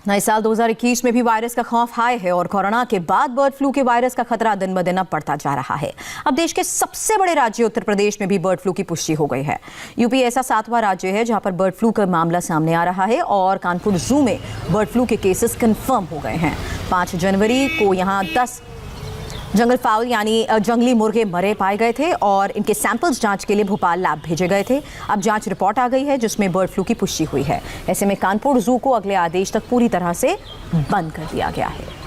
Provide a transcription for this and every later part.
नए साल 2021 में भी वायरस का खौफ हाई है और कोरोना के बाद बर्ड फ्लू के वायरस का खतरा दिन ब दिन अब बढ़ता जा रहा है। अब देश के सबसे बड़े राज्य उत्तर प्रदेश में भी बर्ड फ्लू की पुष्टि हो गई है। यूपी ऐसा 7वां राज्य है जहां पर बर्ड फ्लू का मामला सामने आ रहा है और कानपुर जू में बर्ड फ्लू के केसेस कंफर्म हो गए हैं। 5 जनवरी को यहां 10 जंगल फाउल यानी जंगली मुर्गे मरे पाए गए थे और इनके सैंपल्स जांच के लिए भोपाल लैब भेजे गए थे। अब जांच रिपोर्ट आ गई है जिसमें बर्ड फ्लू की पुष्टि हुई है। ऐसे में कानपुर जू को अगले आदेश तक पूरी तरह से बंद कर दिया गया है।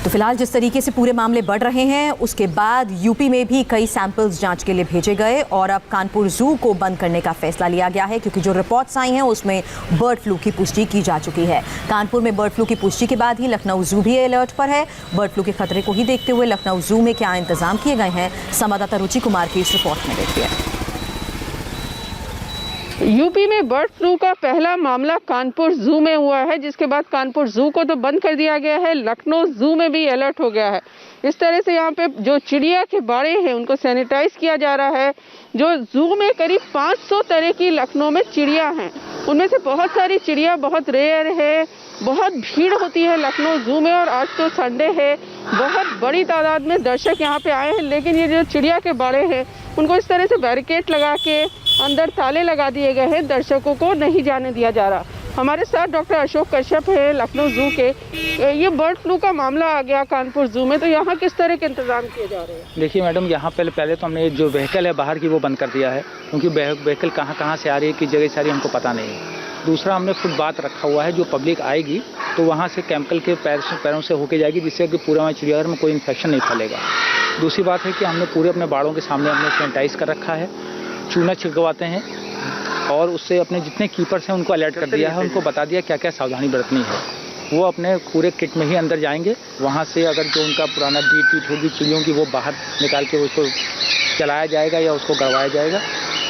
तो फिलहाल जिस तरीके से पूरे मामले बढ़ रहे हैं उसके बाद यूपी में भी कई सैंपल्स जांच के लिए भेजे गए और अब कानपुर जू को बंद करने का फैसला लिया गया है क्योंकि जो रिपोर्ट्स आई हैं उसमें बर्ड फ्लू की पुष्टि की जा चुकी है। कानपुर में बर्ड फ्लू की पुष्टि के बाद ही लखनऊ जू भी अलर्ट पर है। बर्ड फ्लू के खतरे को ही देखते हुए लखनऊ जू में क्या इंतजाम किए गए हैं, संवाददाता रुचि कुमार की इस रिपोर्ट में देखिए। यूपी में बर्ड फ्लू का पहला मामला कानपुर जू में हुआ है, जिसके बाद कानपुर जू को तो बंद कर दिया गया है, लखनऊ जू में भी अलर्ट हो गया है। इस तरह से यहाँ पे जो चिड़िया के बाड़े हैं उनको सैनिटाइज किया जा रहा है। जो जू में करीब 500 तरह की लखनऊ में चिड़िया हैं, उनमें से बहुत सारी चिड़िया बहुत रेयर है। बहुत भीड़ होती है लखनऊ जू में और आज तो संडे है, बहुत बड़ी तादाद में दर्शक यहाँ पे आए हैं। लेकिन ये जो चिड़िया के बाड़े हैं उनको इस तरह से बैरिकेड लगा के अंदर ताले लगा दिए गए हैं, दर्शकों को नहीं जाने दिया जा रहा। हमारे साथ डॉक्टर अशोक कश्यप है लखनऊ जू के। ये बर्ड फ्लू का मामला आ गया कानपुर जू में, तो यहाँ किस तरह के इंतजाम किए जा रहे हैं? देखिए मैडम, यहाँ पहले तो हमने जो व्हीकल है बाहर की वो बंद कर दिया है क्योंकि व्हीकल कहाँ से आ रही है, किस जगह से आ रही है हमको पता नहीं है। दूसरा, हमने फुटपाथ रखा हुआ है, जो पब्लिक आएगी तो वहाँ से केमिकल के पैरों से होके जाएगी, जिससे कि पूरा वहाँ चिड़ियाघर में कोई इन्फेक्शन नहीं फैलेगा। दूसरी बात है कि हमने पूरे अपने बाड़ों के सामने हमने सैनिटाइज कर रखा है, चूना छिड़कवाते हैं और उससे अपने जितने कीपर्स हैं उनको अलर्ट कर दिया है, उनको बता दिया क्या क्या सावधानी बरतनी है। वो अपने पूरे किट में ही अंदर जाएंगे, वहाँ से अगर जो उनका पुराना बीट होगी चिड़ियों की वो बाहर निकाल के उसको चलाया जाएगा या उसको गड़वाया जाएगा।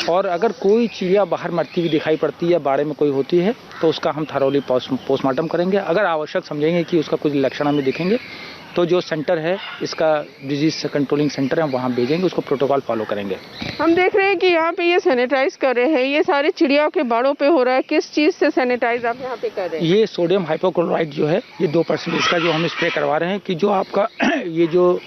और अगर कोई चिड़िया बाहर मरती हुई दिखाई पड़ती है या बाड़े में कोई होती है तो उसका हम थरोली पोस्टमार्टम करेंगे। अगर आवश्यक समझेंगे कि उसका कुछ लक्षण हमें दिखेंगे तो जो सेंटर है इसका डिजीज कंट्रोलिंग सेंटर है, वहाँ भेजेंगे, उसको प्रोटोकॉल फॉलो करेंगे। हम देख रहे हैं कि यहाँ पे ये सैनिटाइज कर रहे हैं, ये सारे चिड़िया के बाड़ों पे हो रहा है। किस चीज़ से सैनिटाइज आप यहाँ पे कर रहे हैं? ये सोडियम हाइपोक्लोराइड जो है ये 2% इसका जो हम स्प्रे करवा रहे हैं कि जो आपका ये जो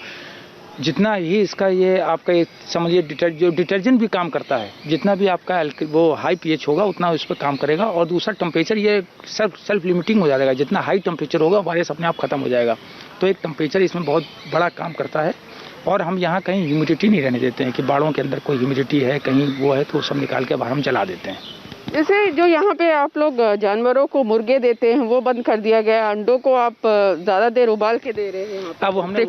जितना ही इसका ये आपका ये समझिए डिटर्जेंट भी काम करता है, जितना भी आपका वो हाई पीएच होगा उतना उस पर काम करेगा। और दूसरा टेम्परेचर ये सेल्फ लिमिटिंग हो जाएगा, जितना हाई टेम्परेचर होगा वायरस अपने आप खत्म हो जाएगा। तो एक टेम्परेचर इसमें बहुत बड़ा काम करता है। और हम यहाँ कहीं ह्यूमिडिटी नहीं रहने देते हैं कि बाड़ों के अंदर कोई ह्यूमिडिटी है कहीं वो है तो सब निकाल के बाहर हम चला देते हैं। जैसे जो यहाँ पे आप लोग जानवरों को मुर्गे देते हैं वो बंद कर दिया गया, अंडों को आप ज़्यादा देर उबाल के दे रहे हैं। अब हमने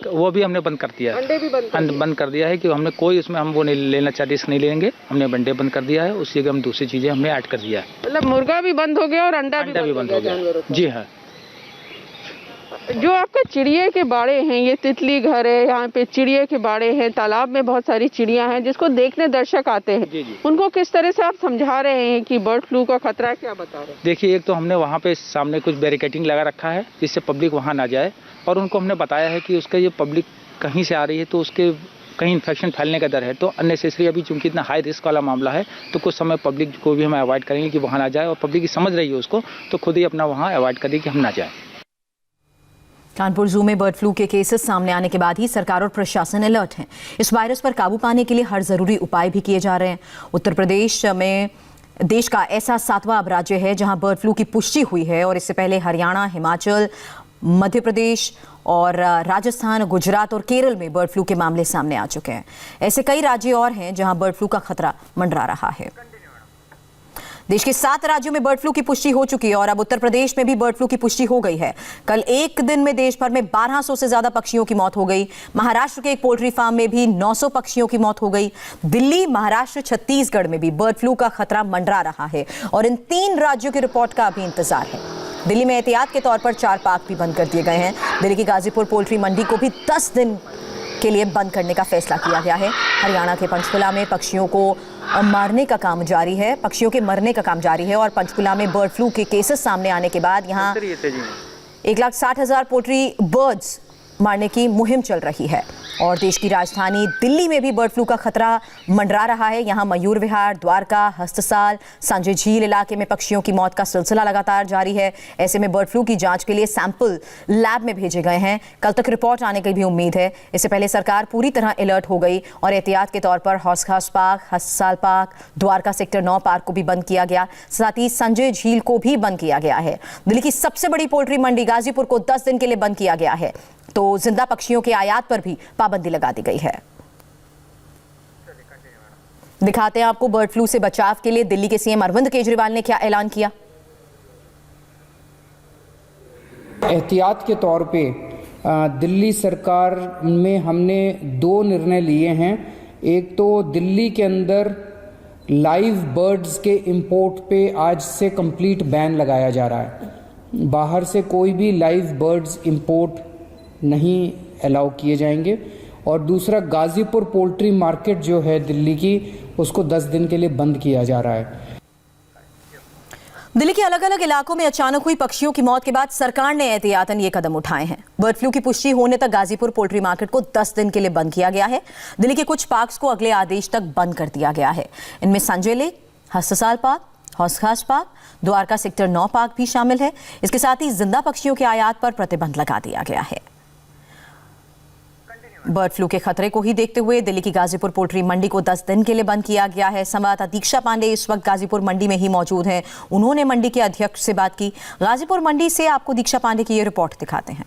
वो भी हमने बंद कर दिया है, अंडे भी बंद कर दिया है कि हमने कोई उसमें हम वो नहीं लेना चाहिए, रिस्क नहीं लेंगे। हमने अंडे बंद कर दिया है, उसी जगह हम दूसरी चीज़ें हमने ऐड कर दिया है। मतलब मुर्गा भी बंद हो गया और अंडा भी बंद हो गया। जी हाँ। जो आपका चिड़िया के बाड़े हैं, ये तितली घर है, यहाँ पे चिड़िया के बाड़े हैं, तालाब में बहुत सारी चिड़िया हैं जिसको देखने दर्शक आते हैं। जी। उनको किस तरह से आप समझा रहे हैं कि बर्ड फ्लू का खतरा है, क्या बता रहे हैं? देखिए, एक तो हमने वहाँ पे सामने कुछ बैरिकेडिंग लगा रखा है जिससे पब्लिक वहाँ ना जाए, और उनको हमने बताया है कि उसका ये पब्लिक कहीं से आ रही है तो उसके कहीं इन्फेक्शन फैलने का डर है। तो अननेसेसरी अभी चूंकि इतना हाई रिस्क वाला मामला है तो कुछ समय पब्लिक को भी हम अवॉइड करेंगे कि वहाँ ना जाए, और पब्लिक समझ रही है उसको तो खुद ही अपना वहाँ अवॉइड करें कि हम ना जाए। कानपुर जू में बर्ड फ्लू के केसेस सामने आने के बाद ही सरकार और प्रशासन अलर्ट हैं। इस वायरस पर काबू पाने के लिए हर जरूरी उपाय भी किए जा रहे हैं। उत्तर प्रदेश में देश का ऐसा 7वां राज्य है जहां बर्ड फ्लू की पुष्टि हुई है और इससे पहले हरियाणा, हिमाचल, मध्य प्रदेश और राजस्थान, गुजरात और केरल में बर्ड फ्लू के मामले सामने आ चुके हैं। ऐसे कई राज्य और हैं जहां बर्ड फ्लू का खतरा मंडरा रहा है। देश के 7 राज्यों में बर्ड फ्लू की पुष्टि हो चुकी है और अब उत्तर प्रदेश में भी बर्ड फ्लू की पुष्टि हो गई है। कल एक दिन में देश भर में 1200 से ज्यादा पक्षियों की मौत हो गई। महाराष्ट्र के एक पोल्ट्री फार्म में भी 900 पक्षियों की मौत हो गई। दिल्ली, महाराष्ट्र, छत्तीसगढ़ में भी बर्ड फ्लू का खतरा मंडरा रहा है और इन 3 राज्यों की रिपोर्ट का अभी इंतजार है। दिल्ली में एहतियात के तौर पर 4 पार्क भी बंद कर दिए गए हैं। दिल्ली की गाजीपुर पोल्ट्री मंडी को भी 10 दिन के लिए बंद करने का फैसला किया गया है। हरियाणा के पंचकुला में पक्षियों को मारने का काम जारी है, पक्षियों के मरने का काम जारी है और पंचकुला में बर्ड फ्लू के केसेस सामने आने के बाद यहाँ 1,60,000 पोल्ट्री बर्ड्स मारने की मुहिम चल रही है। और देश की राजधानी दिल्ली में भी बर्ड फ्लू का खतरा मंडरा रहा है। यहाँ मयूर विहार, द्वारका, हस्तसाल, संजय झील इलाके में पक्षियों की मौत का सिलसिला लगातार जारी है। ऐसे में बर्ड फ्लू की जांच के लिए सैंपल लैब में भेजे गए हैं। कल तक रिपोर्ट आने की भी उम्मीद है। इससे पहले सरकार पूरी तरह अलर्ट हो गई और एहतियात के तौर पर हौस खास park, Hastsal park, Dwarka sector 9 park को भी बंद किया गया। साथ ही संजय झील को भी बंद किया गया है। दिल्ली की सबसे बड़ी पोल्ट्री मंडी गाजीपुर को 10 दिन के लिए बंद किया गया है। तो जिंदा पक्षियों के आयात पर भी पाबंदी लगा दी गई है। दिखाते हैं आपको बर्ड फ्लू से बचाव के लिए दिल्ली के सीएम अरविंद केजरीवाल ने क्या ऐलान किया। एहतियात के तौर पे दिल्ली सरकार में हमने 2 निर्णय लिए हैं। एक तो दिल्ली के अंदर लाइव बर्ड्स के इंपोर्ट पे आज से कंप्लीट बैन लगाया जा रहा है। बाहर से कोई भी लाइव बर्ड्स इंपोर्ट नहीं अलाउ किए जाएंगे। और दूसरा, गाजीपुर पोल्ट्री मार्केट जो है दिल्ली की, उसको 10 दिन के लिए बंद किया जा रहा है। दिल्ली के अलग अलग इलाकों में अचानक हुई पक्षियों की मौत के बाद सरकार ने एहतियातन ये कदम उठाए हैं। बर्ड फ्लू की पुष्टि होने तक गाजीपुर पोल्ट्री मार्केट को 10 दिन के लिए बंद किया गया है। दिल्ली के कुछ पार्क्स को अगले आदेश तक बंद कर दिया गया है। इनमें संजय लेक, हस्तसाल पार्क, हौस खास पार्क, द्वारका सेक्टर 9 पार्क भी शामिल है। इसके साथ ही जिंदा पक्षियों के आयात पर प्रतिबंध लगा दिया गया है। बर्ड फ्लू के खतरे को ही देखते हुए दिल्ली की गाजीपुर पोल्ट्री मंडी को 10 दिन के लिए बंद किया गया है। संवाददाता दीक्षा पांडे इस वक्त गाजीपुर मंडी में ही मौजूद हैं। उन्होंने मंडी के अध्यक्ष से बात की। गाजीपुर मंडी से आपको दीक्षा पांडे की ये रिपोर्ट दिखाते हैं।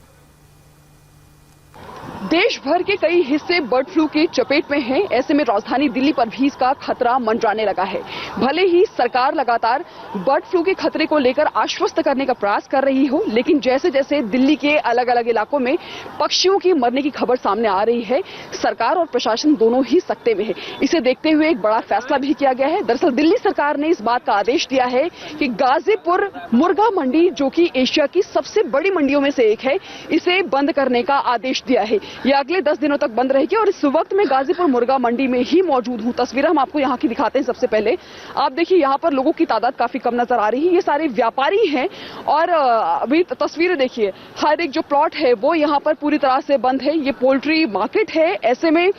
देश भर के कई हिस्से बर्ड फ्लू के चपेट में हैं। ऐसे में राजधानी दिल्ली पर भी इसका खतरा मंडराने लगा है। भले ही सरकार लगातार बर्ड फ्लू के खतरे को लेकर आश्वस्त करने का प्रयास कर रही हो, लेकिन जैसे जैसे दिल्ली के अलग अलग इलाकों में पक्षियों की मरने की खबर सामने आ रही है, सरकार और प्रशासन दोनों ही सकते में है। इसे देखते हुए एक बड़ा फैसला भी किया गया है। दरअसल दिल्ली सरकार ने इस बात का आदेश दिया है कि गाजीपुर मुर्गा मंडी, जो कि एशिया की सबसे बड़ी मंडियों में से एक है, इसे बंद करने का आदेश दिया है। यह अगले 10 दिनों तक बंद रहेगी। और इस वक्त मैं गाजीपुर मुर्गा मंडी में ही मौजूद हूं। तस्वीरें हम आपको यहां की दिखाते हैं। सबसे पहले आप देखिए, यहां पर लोगों की तादाद काफी कम नजर आ रही है। ये सारे व्यापारी हैं और अभी तस्वीरें देखिए, हर एक जो प्लॉट है वो यहां पर पूरी तरह से बंद है। ये पोल्ट्री मार्केट है। ऐसे में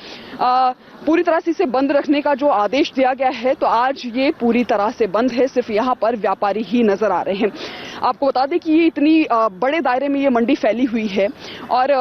पूरी तरह से इसे बंद रखने का जो आदेश दिया गया है, तो आज ये पूरी तरह से बंद है। सिर्फ यहां पर व्यापारी ही नजर आ रहे हैं। आपको बता दें कि ये इतनी बड़े दायरे में ये मंडी फैली हुई है और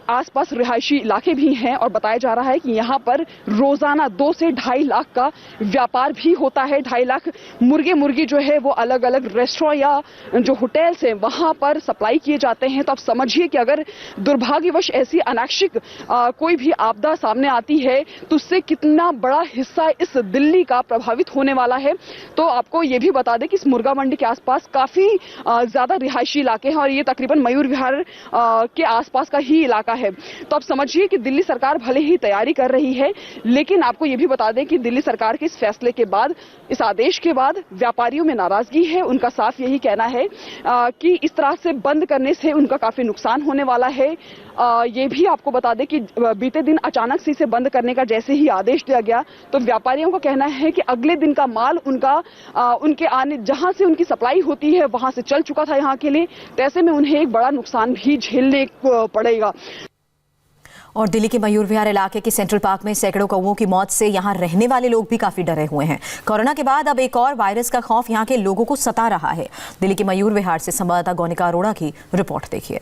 आसपास रिहायशी इलाके भी हैं। और बताया जा रहा है कि यहाँ पर रोजाना 2 से 2.5 लाख का व्यापार भी होता है। 2.5 लाख मुर्गी जो है वो अलग अलग रेस्टोरेंट या जो होटल्स हैं वहां पर सप्लाई किए जाते हैं। तो आप समझिए कि अगर दुर्भाग्यवश ऐसी अनैच्छिक कोई भी आपदा सामने आती है तो उससे कितना बड़ा हिस्सा इस दिल्ली का प्रभावित होने वाला है। तो आपको ये भी बता दें कि इस मुर्गा मंडी के आसपास काफी ज्यादा रिहायशी इलाके हैं और ये तकरीबन मयूर विहार के आसपास का ही इलाका है। तो आप समझिए कि दिल्ली सरकार भले ही तैयारी कर रही है, लेकिन आपको ये भी बता दें कि दिल्ली सरकार के इस फैसले के बाद, इस आदेश के बाद व्यापारियों में नाराजगी है। उनका साफ यही कहना है कि इस तरह से बंद करने से उनका काफी नुकसान होने वाला है। ये भी आपको बता दें कि बीते दिन अचानक से इसे बंद करने का जैसे ही आदेश दिया गया, तो व्यापारियों का कहना है कि अगले दिन का माल उनके आने, जहां से उनकी सप्लाई होती है वहां से चल चुका था यहाँ के लिए। तो ऐसे में उन्हें एक बड़ा नुकसान भी झेलने पड़ेगा। और दिल्ली के मयूर विहार इलाके के सेंट्रल पार्क में सैकड़ों कौवों की मौत से यहां रहने वाले लोग भी काफी डरे हुए हैं। कोरोना के बाद अब एक और वायरस का खौफ यहां के लोगों को सता रहा है। दिल्ली के मयूर विहार से संवाददाता गौनिका अरोड़ा की रिपोर्ट देखिए।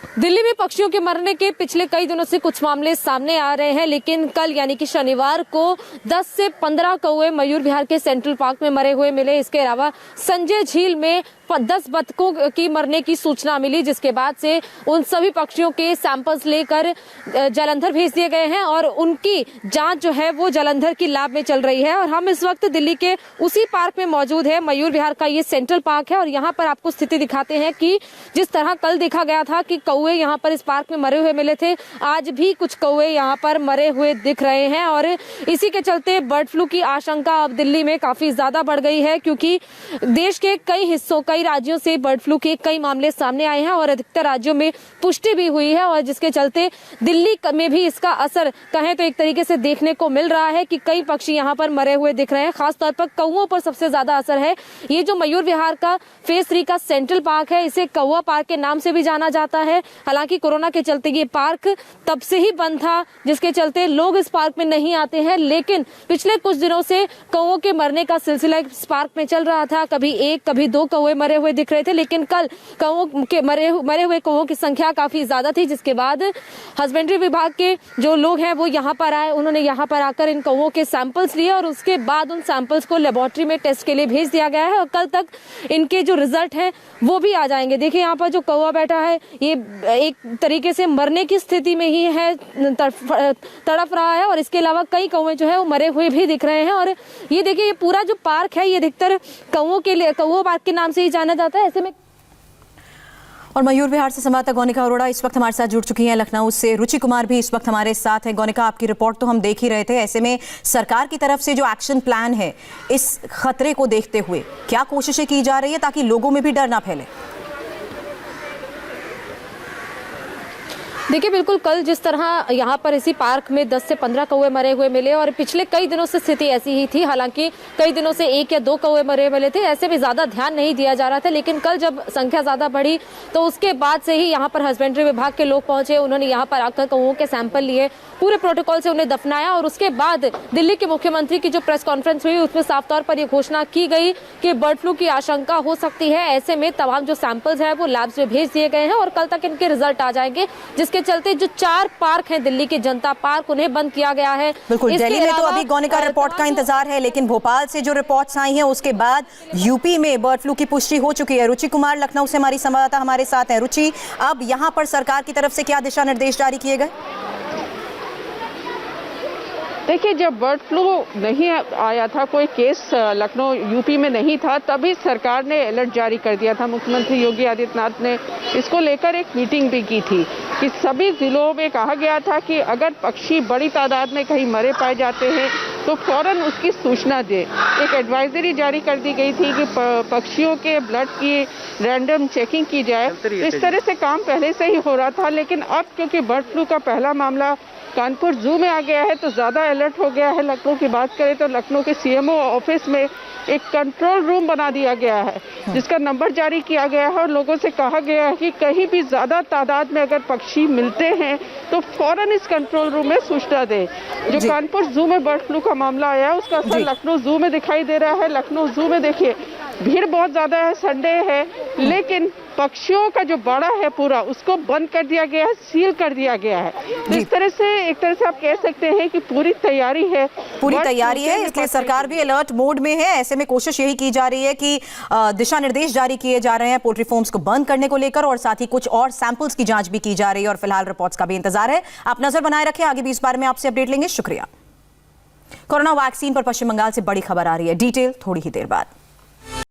दिल्ली में पक्षियों के मरने के पिछले कई दिनों से कुछ मामले सामने आ रहे हैं, लेकिन कल यानी कि शनिवार को 10 से 15 कौवे मयूर विहार के सेंट्रल पार्क में मरे हुए मिले। इसके अलावा संजय झील में 10 बतखों की मरने की सूचना मिली, जिसके बाद से उन सभी पक्षियों के सैंपल्स लेकर जालंधर भेज दिए गए हैं और उनकी जांच जो है वो जालंधर की लैब में चल रही है। और हम इस वक्त दिल्ली के उसी पार्क में मौजूद है। मयूर विहार का ये सेंट्रल पार्क है और यहाँ पर आपको स्थिति दिखाते हैं कि जिस तरह कल देखा गया था कि कौवे यहाँ पर इस पार्क में मरे हुए मिले थे, आज भी कुछ कौवे यहाँ पर मरे हुए दिख रहे हैं। और इसी के चलते बर्ड फ्लू की आशंका अब दिल्ली में काफी ज्यादा बढ़ गई है, क्योंकि देश के कई हिस्सों का कई राज्यों से बर्ड फ्लू के कई मामले सामने आए हैं और अधिकतर राज्यों में पुष्टि भी हुई है और जिसके चलते दिल्ली में भी इसका असर कहें तो एक तरीके से देखने को मिल रहा है कि कई पक्षी यहाँ पर मरे हुए दिख रहे हैं। खासतौर पर कौओं पर सबसे ज्यादा असर है। ये जो मयूर विहार का फेज 3 का सेंट्रल पार्क है, इसे कौआ पार्क के नाम से भी जाना जाता है। हालांकि कोरोना के चलते ये पार्क तब से ही बंद था, जिसके चलते लोग इस पार्क में नहीं आते हैं। लेकिन पिछले कुछ दिनों से कौओं के मरने का सिलसिला इस पार्क में चल रहा था। कभी एक कभी दो कौए मरे हुए दिख रहे थे, लेकिन कल कौओं के मरे हुए कौओं की संख्या काफी ज्यादा थी, जिसके बाद हस्बेंड्री विभाग के जो लोग हैं वो यहाँ पर आए। उन्होंने यहाँ पर आकर इन कौओं के सैंपल्स लिए और उसके बाद उन सैंपल्स को लेबोरेटरी में टेस्ट के लिए भेज दिया गया है और कल तक इनके जो रिजल्ट हैं वो भी आ जाएंगे। देखिए यहाँ पर जो कौआ बैठा है ये एक तरीके से मरने की स्थिति में ही है, तड़प रहा है और इसके अलावा कई कौवे जो है वो मरे हुए भी दिख रहे हैं। और ये देखिए ये पूरा जो पार्क है ये अधिकतर कौओं के लिए कौओं पार्क के नाम से ही जाना जाता है। ऐसे में और मयूर विहार से संवाददाता गौनिका अरोड़ा इस वक्त हमारे साथ जुड़ चुकी हैं। लखनऊ से रुचि कुमार भी इस वक्त हमारे साथ हैं। गौनिका, आपकी रिपोर्ट तो हम देख ही रहे थे। ऐसे में सरकार की तरफ से जो एक्शन प्लान है इस खतरे को देखते हुए क्या कोशिशें की जा रही है ताकि लोगों में भी डर ना फैले? देखिए बिल्कुल कल जिस तरह यहाँ पर इसी पार्क में 10 से 15 कौवे मरे हुए मिले और पिछले कई दिनों से स्थिति ऐसी ही थी। हालांकि कई दिनों से 1 या 2 कौवे मरे मिले थे, ऐसे भी ज्यादा ध्यान नहीं दिया जा रहा था। लेकिन कल जब संख्या ज्यादा बढ़ी तो उसके बाद से ही यहाँ पर हस्बेंड्री विभाग के लोग पहुंचे। उन्होंने यहाँ पर आकर कौवों के सैंपल लिए, पूरे प्रोटोकॉल से उन्हें दफनाया और उसके बाद दिल्ली के मुख्यमंत्री की जो प्रेस कॉन्फ्रेंस हुई उसमें साफ तौर पर यह घोषणा की गई कि बर्ड फ्लू की आशंका हो सकती है। ऐसे में तमाम जो सैंपल्स हैं वो लैब्स में भेज दिए गए हैं और कल तक इनके रिजल्ट आ जाएंगे, जिसके चलते जो 4 पार्क हैं दिल्ली के जनता पार्क उन्हें बंद किया गया है। बिल्कुल, दिल्ली में तो अभी गौनिका रिपोर्ट का इंतजार है, लेकिन भोपाल से जो रिपोर्ट्स आई हैं उसके बाद यूपी में बर्ड फ्लू की पुष्टि हो चुकी है। रुचि कुमार लखनऊ से हमारी संवाददाता हमारे साथ है। रुचि, अब यहाँ पर सरकार की तरफ से क्या दिशा निर्देश जारी किए गए? देखिए, जब बर्ड फ्लू नहीं आया था, कोई केस लखनऊ यूपी में नहीं था, तभी सरकार ने अलर्ट जारी कर दिया था। मुख्यमंत्री योगी आदित्यनाथ ने इसको लेकर एक मीटिंग भी की थी कि सभी जिलों में कहा गया था कि अगर पक्षी बड़ी तादाद में कहीं मरे पाए जाते हैं तो फौरन उसकी सूचना दे। एक एडवाइजरी जारी कर दी गई थी कि पक्षियों के ब्लड की रैंडम चेकिंग की जाए। इस तरह से काम पहले से ही हो रहा था, लेकिन अब क्योंकि बर्ड फ्लू का पहला मामला कानपुर जू में आ गया है तो ज़्यादा अलर्ट हो गया है। लखनऊ की बात करें तो लखनऊ के सीएमओ ऑफिस में एक कंट्रोल रूम बना दिया गया है, जिसका नंबर जारी किया गया है और लोगों से कहा गया है कि कहीं भी ज़्यादा तादाद में अगर पक्षी मिलते हैं तो फौरन इस कंट्रोल रूम में सूचना दें। जो कानपुर जू में बर्ड फ्लू का मामला आया है उसका असर लखनऊ जू में दिखाई दे रहा है। लखनऊ जू में देखिए भीड़ बहुत ज़्यादा है, संडे है, लेकिन पक्षियों का जो बाड़ा है पूरा उसको बंद कर दिया गया है, सील कर दिया गया है। इस तरह से एक तरह से आप कह सकते हैं कि पूरी तैयारी है, इसलिए सरकार भी अलर्ट मोड में है। ऐसे में कोशिश यही की जा रही है कि दिशा निर्देश जारी किए जा रहे हैं पोल्ट्री फार्म्स को बंद करने को लेकर और साथ ही कुछ और सैंपल्स की जांच भी की जा रही है और फिलहाल रिपोर्ट्स का भी इंतजार है। आप नजर बनाए रखें, आगे भी इस बारे में आपसे अपडेट लेंगे। शुक्रिया। कोरोना वैक्सीन पर पश्चिम बंगाल से बड़ी खबर आ रही है, डिटेल थोड़ी ही देर बाद।